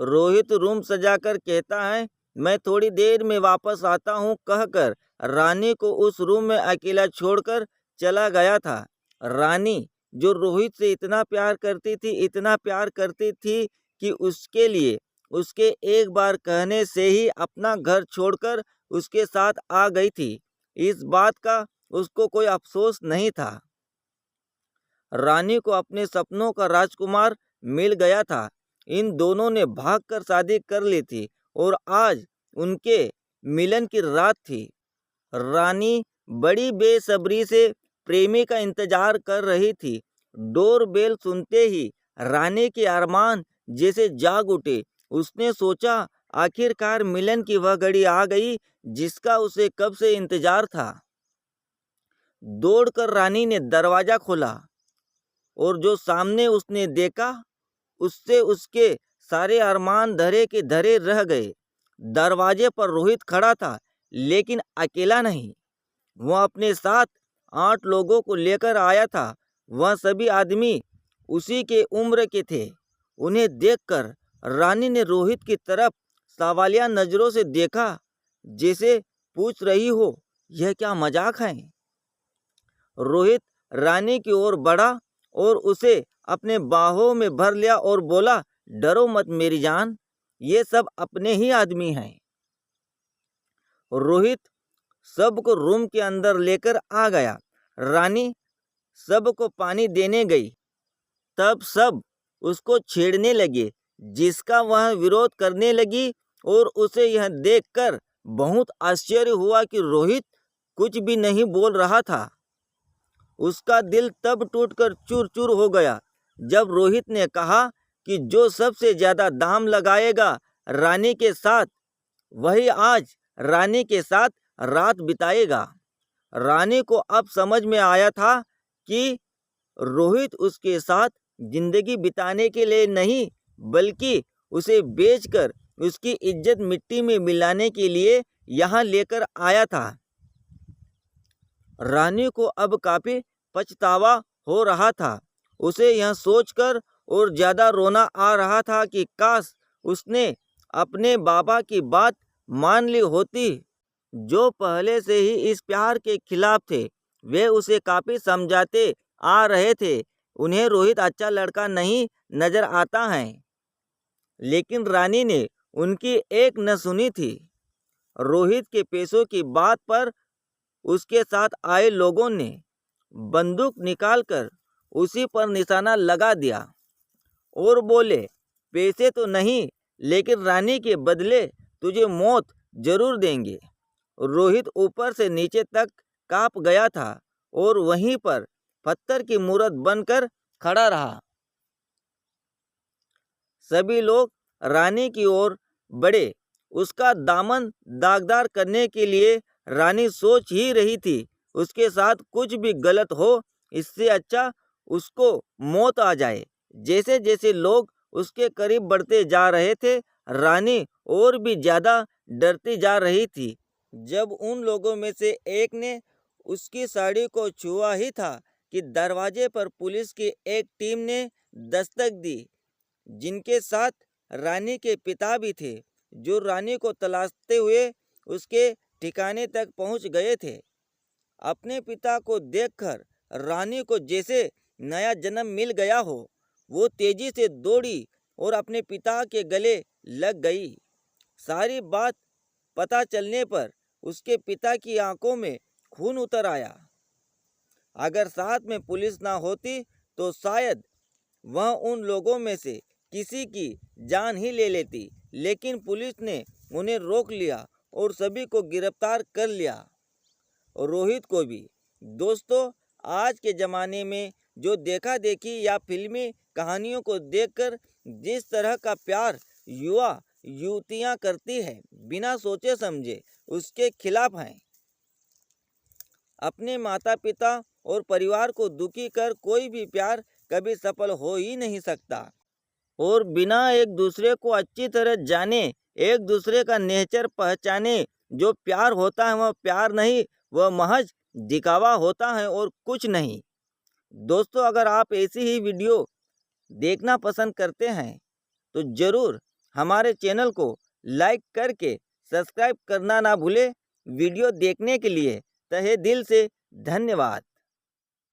Rohit room सजाकर कहता है, मैं थोड़ी देर में वापस आता हूँ कहकर रानी को उस रूम में अकेला छोड़कर चला गया था। रानी जो रोहित से इतना प्यार करती थी कि उसके लिए उसके एक बार कहने से ही अपना घर छोड़कर उसके साथ आ गई थी। इस बात का उसको कोई अफसोस नहीं था। रानी को अपने सपनों का राजकुमार मिल गया था। इन दोनों ने भागकर शादी कर ली थी और आज उनके मिलन की रात थी। रानी बड़ी बेसब्री से प्रेमी का इंतजार कर रही थी। डोर बेल सुनते ही रानी के अरमान जैसे जाग उठे। उसने सोचा, आखिरकार मिलन की वह घड़ी आ गई जिसका उसे कब से इंतजार था। दौड़कर रानी ने दरवाजा खोला और जो सामने उसने देखा उससे उसके सारे अरमान धरे के धरे रह गए। दरवाजे पर रोहित खड़ा था, लेकिन अकेला नहीं। वह अपने साथ 8 लोगों को लेकर आया था। वह सभी आदमी उसी के उम्र के थे। उन्हें देखकर रानी ने रोहित की तरफ सवालिया नजरों से देखा, जैसे पूछ रही हो, यह क्या मजाक है। रोहित रानी की ओर बढ़ा और उसे अपने बाहों में भर लिया और बोला, डरो मत मेरी जान, ये सब अपने ही आदमी हैं। रोहित सबको रूम के अंदर लेकर आ गया। रानी सबको पानी देने गई, तब सब उसको छेड़ने लगे, जिसका वह विरोध करने लगी और उसे यह देखकर बहुत आश्चर्य हुआ कि रोहित कुछ भी नहीं बोल रहा था। उसका दिल तब टूटकर चूर चूर हो गया जब रोहित ने कहा कि जो सबसे ज्यादा दाम लगाएगा रानी के साथ, वही आज रानी के साथ रात बिताएगा। रानी को अब समझ में आया था कि रोहित उसके साथ जिंदगी बिताने के लिए नहीं, बल्कि उसे बेचकर उसकी इज्जत मिट्टी में मिलाने के लिए यहाँ लेकर आया था। रानी को अब काफी पछतावा हो रहा था। उसे यह सोचकर और ज्यादा रोना आ रहा था कि काश उसने अपने बाबा की बात मान ली होती, जो पहले से ही इस प्यार के खिलाफ थे। वे उसे काफी समझाते आ रहे थे। उन्हें रोहित अच्छा लड़का नहीं नजर आता है, लेकिन रानी ने उनकी एक न सुनी थी। रोहित के पैसों की बात पर उसके साथ आए लोगों ने बंदूक निकालकर उसी पर निशाना लगा दिया और बोले, पैसे तो नहीं, लेकिन रानी के बदले तुझे मौत जरूर देंगे। रोहित ऊपर से नीचे तक कांप गया था और वहीं पर पत्थर की मूर्त बनकर खड़ा रहा। सभी लोग रानी की ओर बढ़े, उसका दामन दागदार करने के लिए। रानी सोच ही रही थी, उसके साथ कुछ भी गलत हो, इससे अच्छा उसको मौत आ जाए। जैसे जैसे लोग उसके करीब बढ़ते जा रहे थे, रानी और भी ज्यादा डरती जा रही थी। जब उन लोगों में से एक ने उसकी साड़ी को छुआ ही था कि दरवाजे पर पुलिस की एक टीम ने दस्तक दी, जिनके साथ रानी के पिता भी थे, जो रानी को तलाशते हुए उसके ठिकाने तक पहुंच गए थे। अपने पिता को देखकर रानी को जैसे नया जन्म मिल गया हो। वो तेजी से दौड़ी और अपने पिता के गले लग गई। सारी बात पता चलने पर उसके पिता की आंखों में खून उतर आया। अगर साथ में पुलिस ना होती तो शायद वह उन लोगों में से किसी की जान ही ले लेती, लेकिन पुलिस ने उन्हें रोक लिया और सभी को गिरफ्तार कर लिया, रोहित को भी। दोस्तों, आज के ज़माने में जो देखा देखी या फिल्मी कहानियों को देखकर जिस तरह का प्यार युवा युवतियां करती है, बिना सोचे समझे उसके खिलाफ हैं। अपने माता पिता और परिवार को दुखी कर कोई भी प्यार कभी सफल हो ही नहीं सकता। और बिना एक दूसरे को अच्छी तरह जाने, एक दूसरे का नेचर पहचाने, जो प्यार होता है वह प्यार नहीं, वह महज दिखावा होता है और कुछ नहीं। दोस्तों, अगर आप ऐसी ही वीडियो देखना पसंद करते हैं तो ज़रूर हमारे चैनल को लाइक करके सब्सक्राइब करना ना भूले। वीडियो देखने के लिए तहे दिल से धन्यवाद।